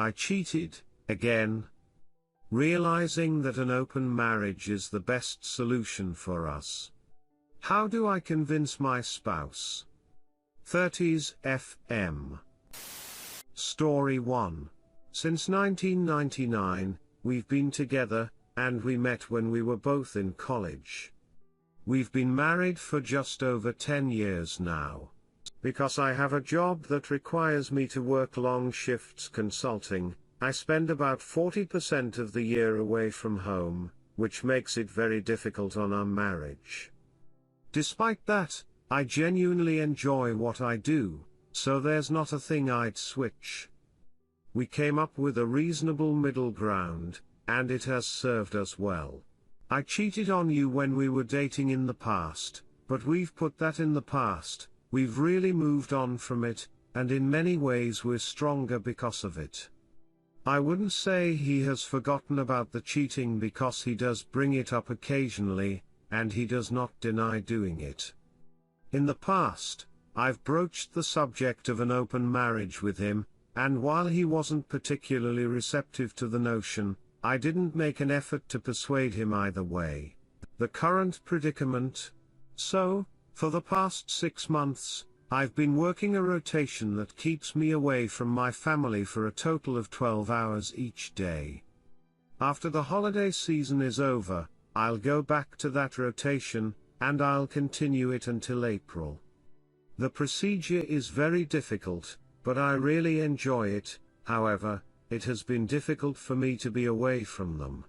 I cheated, again. Realizing that an open marriage is the best solution for us. How do I convince my spouse? 30s FM. Story 1. Since 1999, we've been together, and we met when we were both in college. We've been married for just over 10 years now. Because I have a job that requires me to work long shifts consulting, I spend about 40% of the year away from home, which makes it very difficult on our marriage. Despite that, I genuinely enjoy what I do, so there's not a thing I'd switch. We came up with a reasonable middle ground, and it has served us well. I cheated on you when we were dating in the past, but we've put that in the past, we've really moved on from it, and in many ways we're stronger because of it. I wouldn't say he has forgotten about the cheating because he does bring it up occasionally, and he does not deny doing it. In the past, I've broached the subject of an open marriage with him, and while he wasn't particularly receptive to the notion, I didn't make an effort to persuade him either way. The current predicament? So, for the past 6 months, I've been working a rotation that keeps me away from my family for a total of 12 hours each day. After the holiday season is over, I'll go back to that rotation, and I'll continue it until April. The procedure is very difficult, but I really enjoy it. However, it has been difficult for me to be away from them.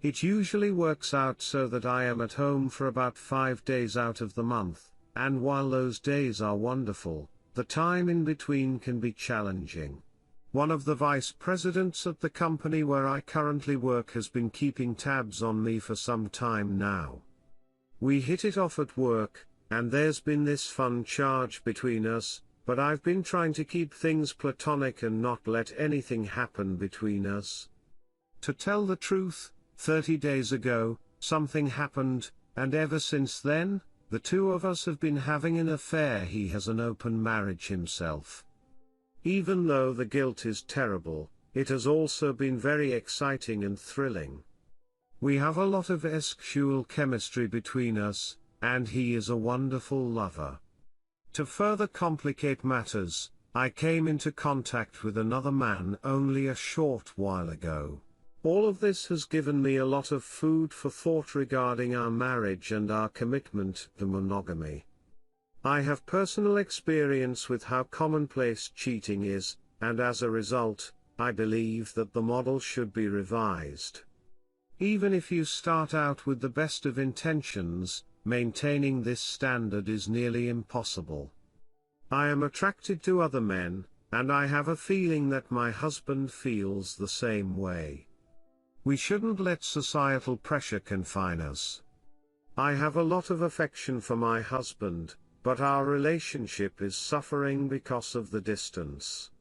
It usually works out so that I am at home for about 5 days out of the month, and while those days are wonderful, the time in between can be challenging. One of the vice presidents at the company where I currently work has been keeping tabs on me for some time now. We hit it off at work, and there's been this fun charge between us, but I've been trying to keep things platonic and not let anything happen between us. To tell the truth, 30 days ago, something happened, and ever since then, the two of us have been having an affair. He has an open marriage himself. Even though the guilt is terrible, it has also been very exciting and thrilling. We have a lot of sexual chemistry between us, and he is a wonderful lover. To further complicate matters, I came into contact with another man only a short while ago. All of this has given me a lot of food for thought regarding our marriage and our commitment to monogamy. I have personal experience with how commonplace cheating is, and as a result, I believe that the model should be revised. Even if you start out with the best of intentions, maintaining this standard is nearly impossible. I am attracted to other men, and I have a feeling that my husband feels the same way. We shouldn't let societal pressure confine us. I have a lot of affection for my husband, but our relationship is suffering because of the distance.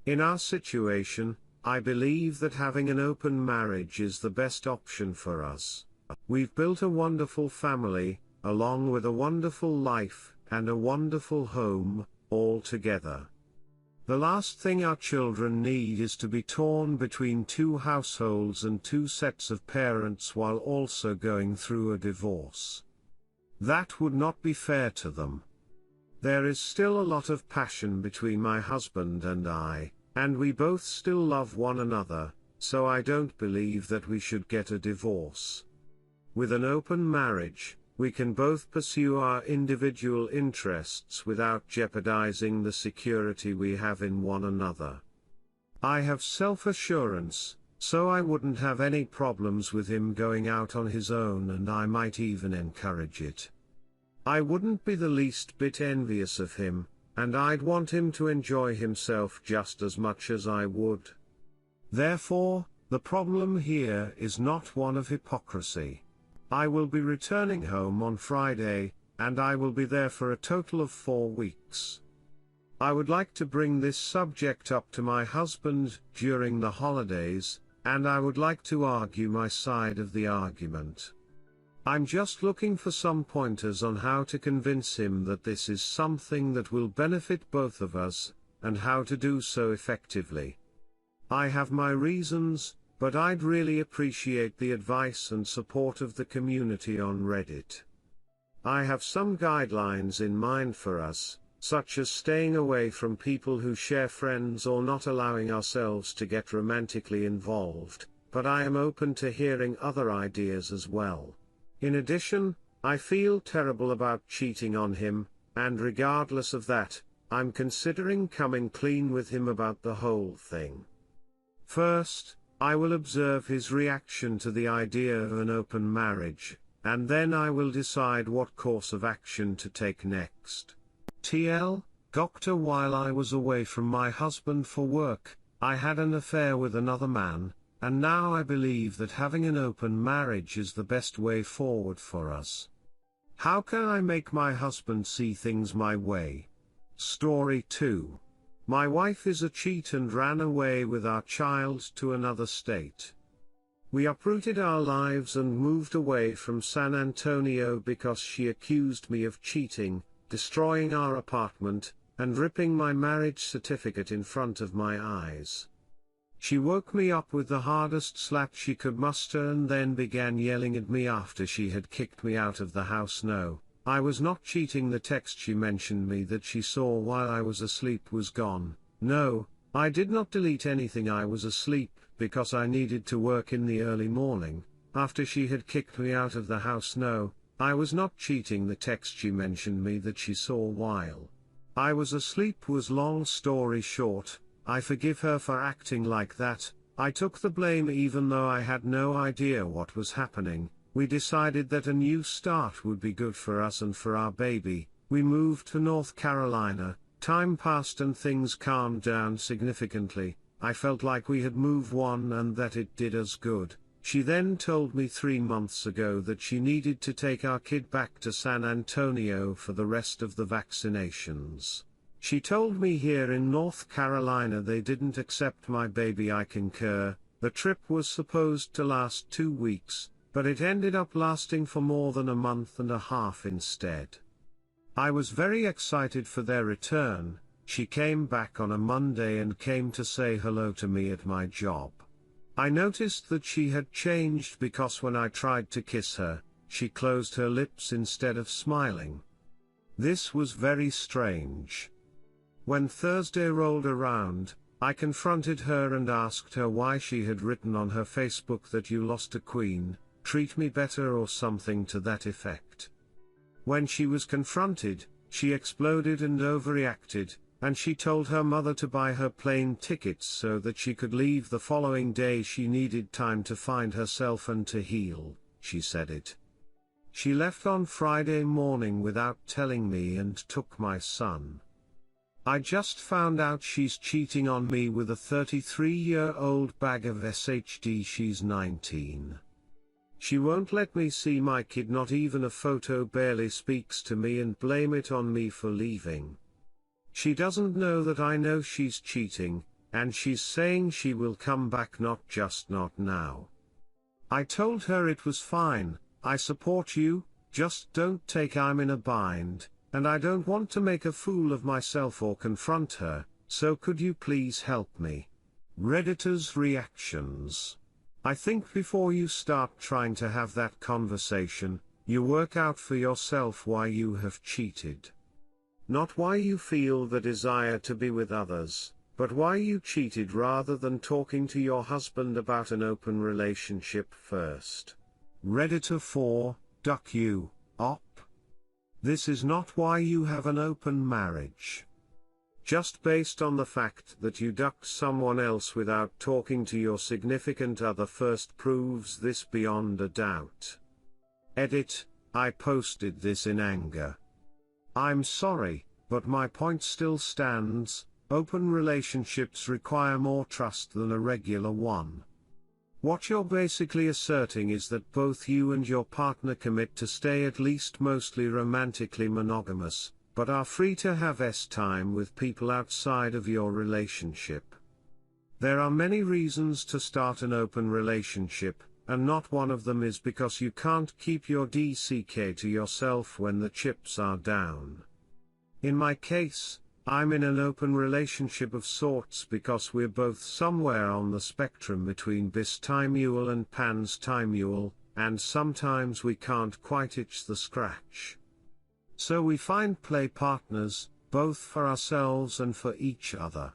In our situation, I believe that having an open marriage is the best option for us. We've built a wonderful family, along with a wonderful life, and a wonderful home, all together. The last thing our children need is to be torn between 2 households and 2 sets of parents while also going through a divorce. That would not be fair to them. There is still a lot of passion between my husband and I, and we both still love one another, so I don't believe that we should get a divorce. With an open marriage, we can both pursue our individual interests without jeopardizing the security we have in one another. I have self-assurance, so I wouldn't have any problems with him going out on his own, and I might even encourage it. I wouldn't be the least bit envious of him, and I'd want him to enjoy himself just as much as I would. Therefore, the problem here is not one of hypocrisy. I will be returning home on Friday, and I will be there for a total of 4 weeks. I would like to bring this subject up to my husband during the holidays, and I would like to argue my side of the argument. I'm just looking for some pointers on how to convince him that this is something that will benefit both of us, and how to do so effectively. I have my reasons, but I'd really appreciate the advice and support of the community on Reddit. I have some guidelines in mind for us, such as staying away from people who share friends or not allowing ourselves to get romantically involved, but I am open to hearing other ideas as well. In addition, I feel terrible about cheating on him, and regardless of that, I'm considering coming clean with him about the whole thing. First, I will observe his reaction to the idea of an open marriage, and then I will decide what course of action to take next. TL, Doctor, while I was away from my husband for work, I had an affair with another man, and now I believe that having an open marriage is the best way forward for us. How can I make my husband see things my way? Story 2. My wife is a cheat and ran away with our child to another state. We uprooted our lives and moved away from San Antonio because she accused me of cheating, destroying our apartment, and ripping my marriage certificate in front of my eyes. She woke me up with the hardest slap she could muster and then began yelling at me after she had kicked me out of the house. No, I was not cheating. The text she mentioned me that she saw while I was asleep was gone. No, I did not delete anything. I was asleep, because I needed to work in the early morning, after she had kicked me out of the house. No, I was not cheating. The text she mentioned me that she saw while I was asleep was long story short. I forgive her for acting like that. I took the blame even though I had no idea what was happening. We decided that a new start would be good for us and for our baby. We moved to North Carolina. Time passed and things calmed down significantly. I felt like we had moved on and that it did us good. She then told me 3 months ago that she needed to take our kid back to San Antonio for the rest of the vaccinations. She told me here in North Carolina they didn't accept my baby. I concur. The trip was supposed to last 2 weeks, but it ended up lasting for more than a month and a half instead. I was very excited for their return. She came back on a Monday and came to say hello to me at my job. I noticed that she had changed because when I tried to kiss her, she closed her lips instead of smiling. This was very strange. When Thursday rolled around, I confronted her and asked her why she had written on her Facebook that you lost a queen, treat me better or something to that effect. When she was confronted, she exploded and overreacted, and she told her mother to buy her plane tickets so that she could leave the following day. She needed time to find herself and to heal, she said it. She left on Friday morning without telling me and took my son. I just found out she's cheating on me with a 33-year-old bag of SHD. She's 19. She won't let me see my kid, not even a photo, barely speaks to me and blame it on me for leaving. She doesn't know that I know she's cheating, and she's saying she will come back, not now. I told her it was fine. I support you, just don't take. I'm in a bind, and I don't want to make a fool of myself or confront her, so could you please help me? Redditors' reactions. I think before you start trying to have that conversation, you work out for yourself why you have cheated. Not why you feel the desire to be with others, but why you cheated, rather than talking to your husband about an open relationship first. Redditor 4, Duck you, op. This is not why you have an open marriage. Just based on the fact that you ducked someone else without talking to your significant other first proves this beyond a doubt. Edit, I posted this in anger. I'm sorry, but my point still stands. Open relationships require more trust than a regular one. What you're basically asserting is that both you and your partner commit to stay at least mostly romantically monogamous, but are free to have time with people outside of your relationship. There are many reasons to start an open relationship, and not one of them is because you can't keep your DCK to yourself when the chips are down. In my case, I'm in an open relationship of sorts because we're both somewhere on the spectrum between bistimual and panstimual, and sometimes we can't quite itch the scratch. So we find play partners, both for ourselves and for each other.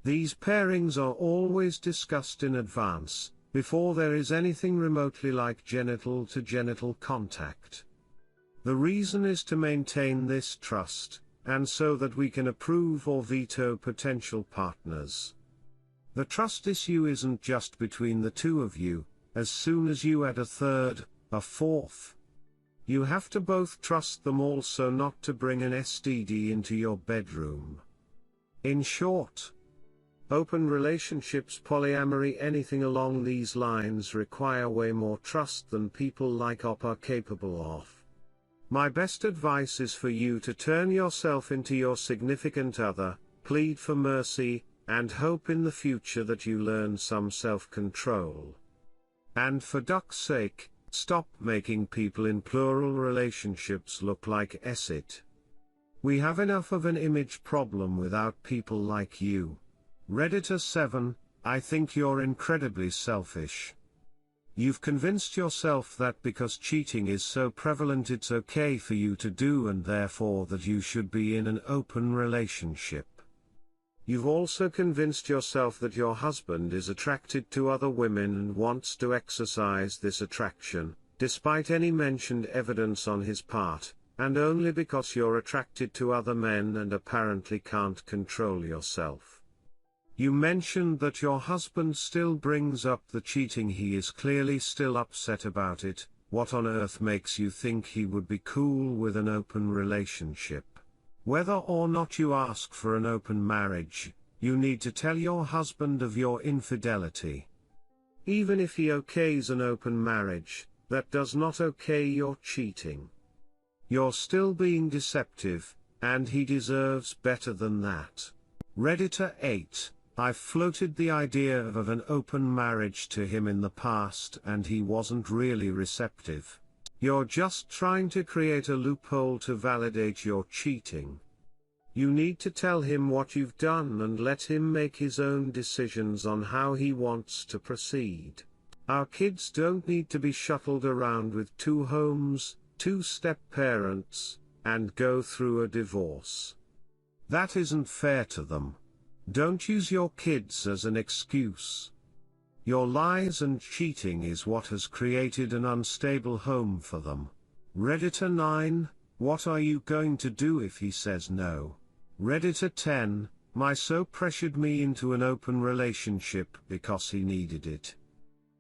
These pairings are always discussed in advance, before there is anything remotely like genital-to-genital contact. The reason is to maintain this trust, and so that we can approve or veto potential partners. The trust issue isn't just between the two of you. As soon as you add a third, a fourth, you have to both trust them also not to bring an STD into your bedroom. In short, open relationships, polyamory, anything along these lines require way more trust than people like Op are capable of. My best advice is for you to turn yourself into your significant other, plead for mercy, and hope in the future that you learn some self-control. And for duck's sake, stop making people in plural relationships look like it. We have enough of an image problem without people like you. Redditor 7, I think you're incredibly selfish. You've convinced yourself that because cheating is so prevalent it's okay for you to do and therefore that you should be in an open relationship. You've also convinced yourself that your husband is attracted to other women and wants to exercise this attraction, despite any mentioned evidence on his part, and only because you're attracted to other men and apparently can't control yourself. You mentioned that your husband still brings up the cheating. He is clearly still upset about it. What on earth makes you think he would be cool with an open relationship? Whether or not you ask for an open marriage, you need to tell your husband of your infidelity. Even if he okays an open marriage, that does not okay your cheating. You're still being deceptive, and he deserves better than that. Redditor 8. I've floated the idea of an open marriage to him in the past and he wasn't really receptive. You're just trying to create a loophole to validate your cheating. You need to tell him what you've done and let him make his own decisions on how he wants to proceed. Our kids don't need to be shuttled around with 2 homes, 2 step-parents, and go through a divorce. That isn't fair to them. Don't use your kids as an excuse. Your lies and cheating is what has created an unstable home for them. Redditor 9, what are you going to do if he says no? Redditor 10, my so pressured me into an open relationship because he needed it.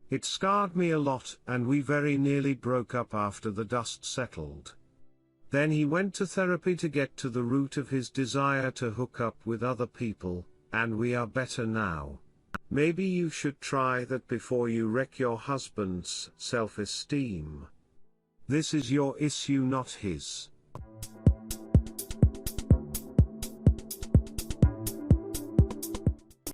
It scarred me a lot and we very nearly broke up after the dust settled. Then he went to therapy to get to the root of his desire to hook up with other people, and we are better now. Maybe you should try that before you wreck your husband's self-esteem. This is your issue, not his.